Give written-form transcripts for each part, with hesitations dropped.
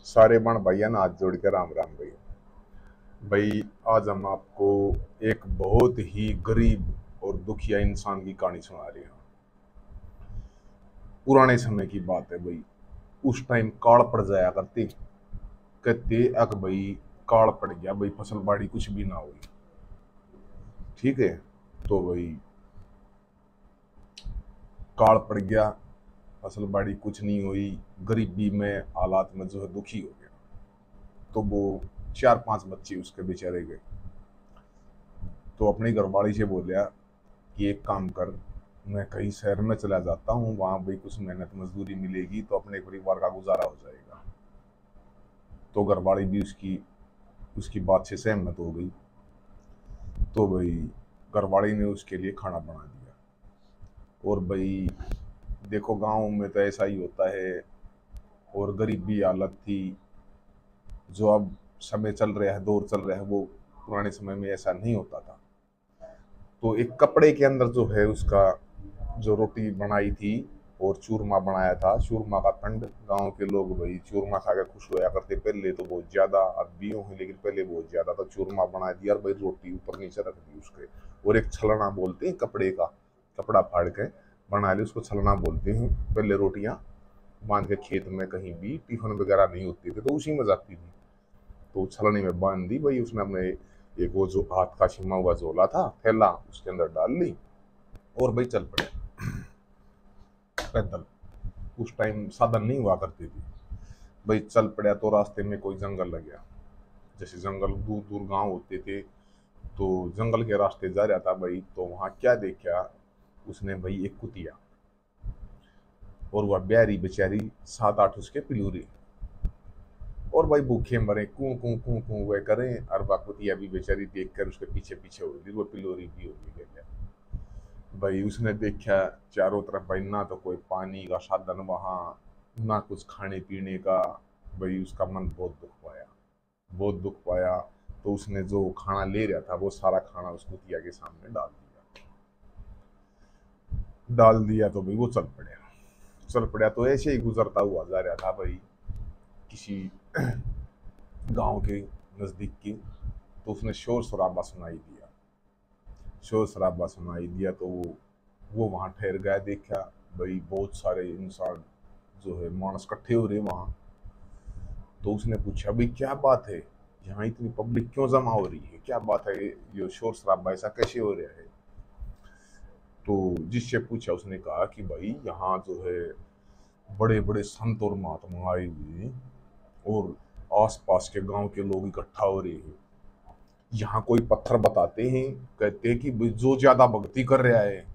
सारे बण भैया ना हाथ जोड़ के राम राम भाई। भाई आज हम आपको एक बहुत ही गरीब और दुखिया इंसान की कहानी सुना रहे हैं। पुराने समय की बात है भाई। उस टाइम काल पड़ जाया करती, कहते अक भाई काल पड़ गया भाई, फसल बाड़ी कुछ भी ना हुई। ठीक है, तो भाई काल पड़ गया, फसल बाड़ी कुछ नहीं हुई, गरीबी में हालात में जो है दुखी हो गया। तो वो 4-5 बच्चे उसके बेचारे गए। तो अपनी घरवाली से बोलिया कि एक काम कर, मैं कहीं शहर में चला जाता हूँ, वहां भाई कुछ मेहनत मजदूरी मिलेगी तो अपने परिवार का गुजारा हो जाएगा। तो घरवाली भी उसकी उसकी बात से सहमत हो गई। तो भाई घरवाली ने उसके लिए खाना बना दिया। और भाई देखो गांव में तो ऐसा ही होता है, और गरीबी हालत थी। जो अब समय चल रहा है, दौर चल रहा है, वो पुराने समय में ऐसा नहीं होता था। तो एक कपड़े के अंदर जो है उसका जो रोटी बनाई थी और चूरमा बनाया था, चूरमा का पंड। गांव के लोग भाई चूरमा खा के खुश होया करते पहले तो बहुत ज्यादा, अब भी है लेकिन पहले बहुत ज्यादा। तो चूरमा बना दिया और भाई रोटी ऊपर नीचे रख दी उसके। और एक छलना बोलते हैं कपड़े का, कपड़ा फाड़ के बना ली, उसको छलना बोलते हैं। पहले रोटियां बांध के खेत में कहीं भी टिफिन वगैरह नहीं होती थी तो उसी में जाती थी। तो छलनी में बांध दी भाई उसने अपने, एक वो जो हाथ का छिमा हुआ झोला था थैला, उसके अंदर डाल ली और भाई चल पड़े पैदल। उस टाइम साधन नहीं हुआ करती थी। भाई चल पड़ा तो रास्ते में कोई जंगल लग गया। जैसे जंगल दूर दूर गांव होते थे, तो जंगल के रास्ते जा रहा था भाई, तो वहां क्या देखा उसने भाई, एक कुतिया। और वह ब्यारी बेचारी 7-8 उसके पिलूरी। और भाई भूखे मरे, कू कू कू कू वह करें, और वह कुतिया भी बेचारी देख कर उसके पीछे पीछे हो गई, वो पिलोरी भी होगी। भाई उसने देखा चारों तरफ भाई, ना तो कोई पानी का साधन वहां, ना कुछ खाने पीने का। भाई उसका मन बहुत दुख पाया, बहुत दुख पाया। तो उसने जो खाना ले रहा था वो सारा खाना उस कुतिया के सामने डाल दिया। डाल दिया तो भाई वो चल पड़ा। चल पड़ा तो ऐसे ही गुजरता हुआ जा रहा था भाई, किसी गांव के नजदीक की। तो उसने शोर शराबा सुनाई दिया, शोर शराबा सुनाई दिया। तो वो वहां ठहर गया, देखा भाई बहुत सारे इंसान जो है मानस इकट्ठे हो रहे वहां। तो उसने पूछा भाई क्या बात है, यहाँ इतनी पब्लिक क्यों जमा हो रही है, क्या बात है, ये शोर शराबा ऐसा कैसे हो रहा है। तो जिससे पूछा उसने कहा कि भाई यहाँ जो है बड़े बड़े संत और महात्मा आए हुए हैं, और आसपास के गांव के लोग इकट्ठा हो रहे हैं। यहाँ कोई पत्थर बताते हैं, कहते हैं कि भाई जो ज्यादा भक्ति कर रहा है,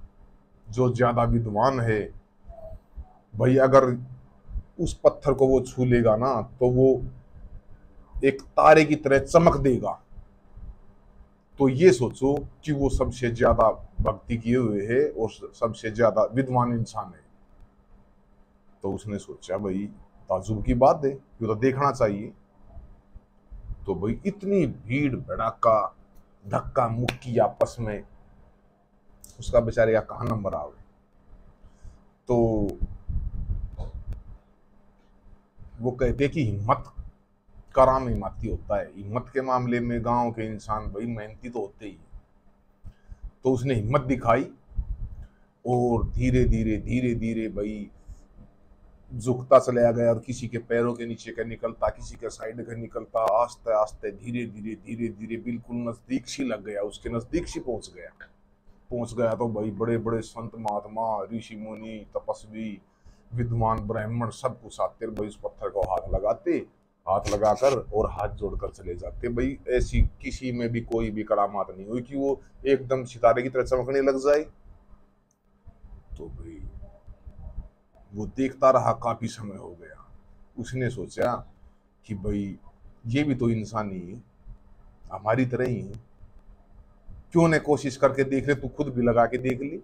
जो ज्यादा विद्वान है, भाई अगर उस पत्थर को वो छू लेगा ना तो वो एक तारे की तरह चमक देगा। तो ये सोचो कि वो सबसे ज्यादा भक्ति किए हुए है और सबसे ज्यादा विद्वान इंसान है। तो उसने सोचा भाई ताजुब की बात है, ये तो देखना चाहिए। तो भाई इतनी भीड़ भड़ाका, धक्का मुक्की आपस में, उसका बेचारे का कहाँ नंबर आ गए। तो वो कहते कि हिम्मत का राम हिम्मती होता है। हिम्मत के मामले में गांव के इंसान भाई मेहनती तो होते ही। तो उसने हिम्मत दिखाई और धीरे धीरे धीरे धीरे भाई झुकता चला गया, और किसी के पैरों के नीचे का निकलता, किसी के साइड का निकलता, आस्ते आस्ते धीरे धीरे धीरे धीरे बिल्कुल नजदीक सी लग गया, उसके नजदीक सी पहुंच गया। पहुंच गया तो भाई बड़े बड़े संत महात्मा, ऋषि मुनि, तपस्वी, विद्वान ब्राह्मण सब कुछ आते भाई, उस पत्थर को हाथ लगाते, हाथ लगाकर और हाथ जोड़कर चले जाते। भाई ऐसी किसी में भी कोई भी करामात नहीं हुई कि वो एकदम सितारे की तरह चमकने लग जाए। तो भाई वो देखता रहा, काफी समय हो गया। उसने सोचा कि भाई ये भी तो इंसान ही है, हमारी तरह ही है, क्यों न कोशिश करके देख ले, तू खुद भी लगा के देख ली।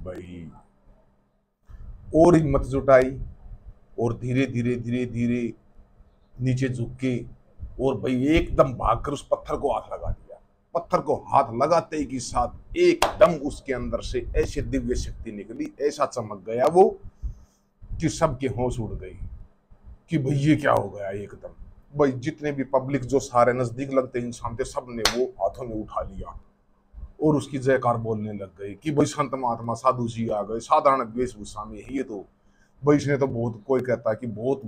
भाई और हिम्मत जुटाई और धीरे धीरे धीरे धीरे नीचे झुक के, और भाई एकदम भागकर उस पत्थर को हाथ लगा दिया। पत्थर को हाथ लगाते ही के साथ एकदम उसके अंदर से ऐसे दिव्य शक्ति निकली, ऐसा चमक गया वो कि सबके होश उड़ गई, कि भाई ये क्या हो गया एकदम। भाई जितने भी पब्लिक जो सारे नजदीक लगते इंसान थे, सब ने वो हाथों में उठा लिया और उसकी जयकार बोलने लग गए कि भाई संत महात्मा साधु जी आ गए साधारण वेशभूषा में है ये तो। भाई इसने तो बहुत, कोई कहता है कि बहुत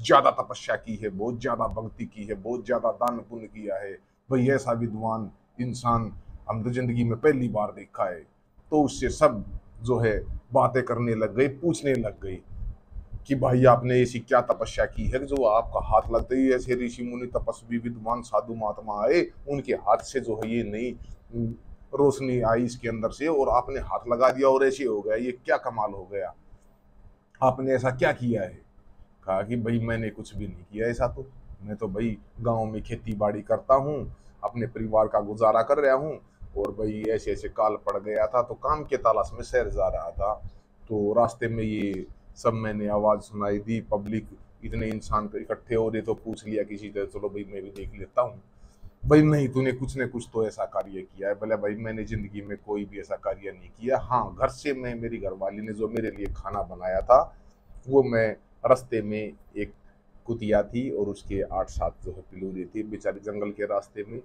ज्यादा तपस्या की है, बहुत ज्यादा भक्ति की है, बहुत ज्यादा दान पुण्य किया है। भाई ऐसा विद्वान इंसान हम तो जिंदगी में पहली बार देखा है। तो उससे सब जो है बातें करने लग गई, पूछने लग गई कि भाई आपने ऐसी क्या तपस्या की है जो आपका हाथ लगते ही ऐसे ऋषि मुनि तपस्वी विद्वान साधु महात्मा आए, उनके हाथ से जो है ये नई रोशनी आई इसके अंदर से और आपने हाथ लगा दिया और ऐसे हो गया, ये क्या कमाल हो गया, आपने ऐसा क्या किया है। कहा कि भाई मैंने कुछ भी नहीं किया ऐसा, तो मैं तो भाई गांव में खेती बाड़ी करता हूँ, अपने परिवार का गुजारा कर रहा हूँ और भाई ऐसे ऐसे काल पड़ गया था तो काम के तलाश में शहर जा रहा था, तो रास्ते में ये सब मैंने आवाज सुनाई दी, पब्लिक इतने इंसान पे इकट्ठे हो रहे तो पूछ लिया किसी तरह, चलो भाई मैं भी देख लेता हूँ। भाई नहीं, तूने कुछ न कुछ तो ऐसा कार्य किया है। बोले भाई मैंने जिंदगी में कोई भी ऐसा कार्य नहीं किया, हाँ घर से मैं, मेरी घरवाली ने जो मेरे लिए खाना बनाया था वो मैं रास्ते में, एक कुतिया थी और उसके 8-7 जो है पिलूरी थी, बेचारी जंगल के रास्ते में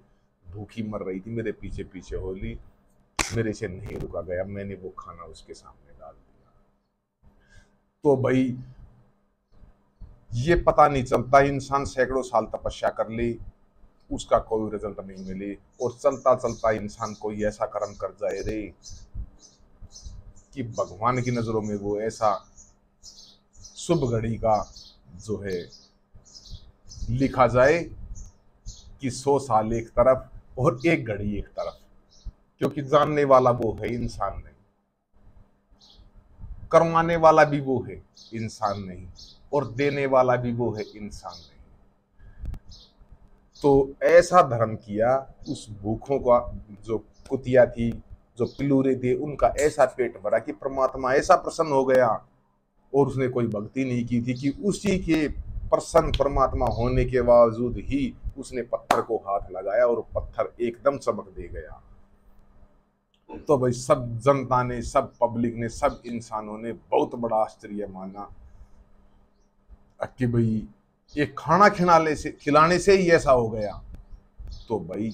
भूखी मर रही थी, मेरे पीछे पीछे होली, मेरे से नहीं रुका गया, मैंने वो खाना उसके सामने डाल दिया। तो भाई ये पता नहीं चलता, इंसान सैकड़ों साल तपस्या कर ले उसका कोई रिजल्ट नहीं मिले और चलता चलता इंसान कोई ऐसा कर्म कर जाए रे कि भगवान की नजरों में वो ऐसा शुभ घड़ी का जो है लिखा जाए कि 100 साल एक तरफ और एक घड़ी एक तरफ, क्योंकि जानने वाला वो है इंसान नहीं, करवाने वाला भी वो है इंसान नहीं, और देने वाला भी वो है इंसान नहीं। तो ऐसा धर्म किया उस भूखों का, जो कुतिया थी, जो पिलूरे थे, उनका ऐसा पेट भरा कि परमात्मा ऐसा प्रसन्न हो गया, और उसने कोई भक्ति नहीं की थी कि उसी के प्रसन्न परमात्मा होने के बावजूद ही उसने पत्थर को हाथ लगाया और पत्थर एकदम चमक दे गया। तो भाई सब जनता ने, सब पब्लिक ने, सब इंसानों ने बहुत बड़ा आश्चर्य माना कि भाई ये खाना खिलाने से ही ऐसा हो गया। तो भाई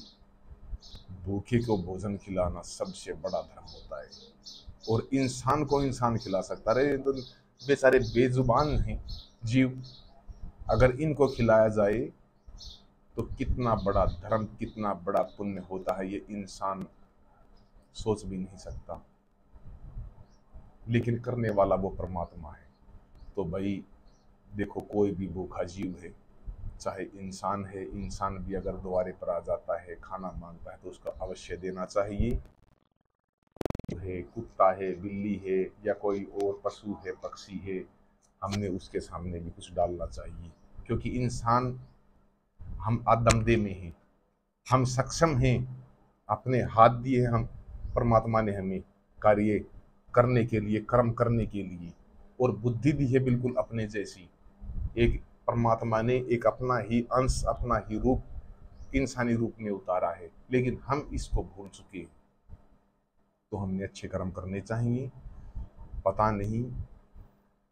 भूखे को भोजन खिलाना सबसे बड़ा धर्म होता है, और इंसान को इंसान खिला सकता है। तो बेचारे बेजुबान हैं जीव, अगर इनको खिलाया जाए तो कितना बड़ा धर्म, कितना बड़ा पुण्य होता है, ये इंसान सोच भी नहीं सकता, लेकिन करने वाला वो परमात्मा है। तो भाई देखो, कोई भी भूखा जीव है, चाहे इंसान है, इंसान भी अगर द्वारे पर आ जाता है, खाना मांगता है तो उसको अवश्य देना चाहिए। है, कुत्ता है, बिल्ली है, या कोई और पशु है, पक्षी है, हमने उसके सामने भी कुछ डालना चाहिए, क्योंकि इंसान हम आदमदे में हैं, हम सक्षम हैं, अपने हाथ दिए हम, परमात्मा ने हमें कार्य करने के लिए, कर्म करने के लिए, और बुद्धि दी है बिल्कुल अपने जैसी। एक परमात्मा ने एक अपना ही अंश, अपना ही रूप इंसानी रूप में उतारा है, लेकिन हम इसको भूल चुके। तो हमने अच्छे कर्म करने चाहिए। पता नहीं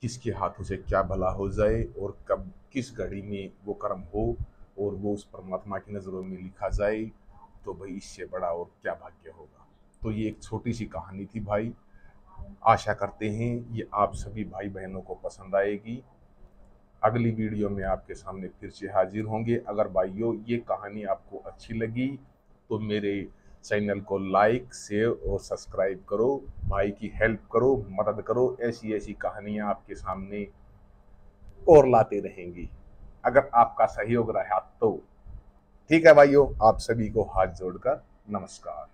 किसके हाथों से क्या भला हो जाए और कब किस घड़ी में वो कर्म हो और वो उस परमात्मा की नज़रों में लिखा जाए, तो भाई इससे बड़ा और क्या भाग्य होगा। तो ये एक छोटी सी कहानी थी भाई, आशा करते हैं ये आप सभी भाई बहनों को पसंद आएगी। अगली वीडियो में आपके सामने फिर से हाजिर होंगे। अगर भाइयों ये कहानी आपको अच्छी लगी तो मेरे चैनल को लाइक, शेयर और सब्सक्राइब करो, भाई की हेल्प करो, मदद करो। ऐसी ऐसी कहानियाँ आपके सामने और लाते रहेंगी, अगर आपका सहयोग रहा तो। ठीक है भाइयों, आप सभी को हाथ जोड़कर नमस्कार।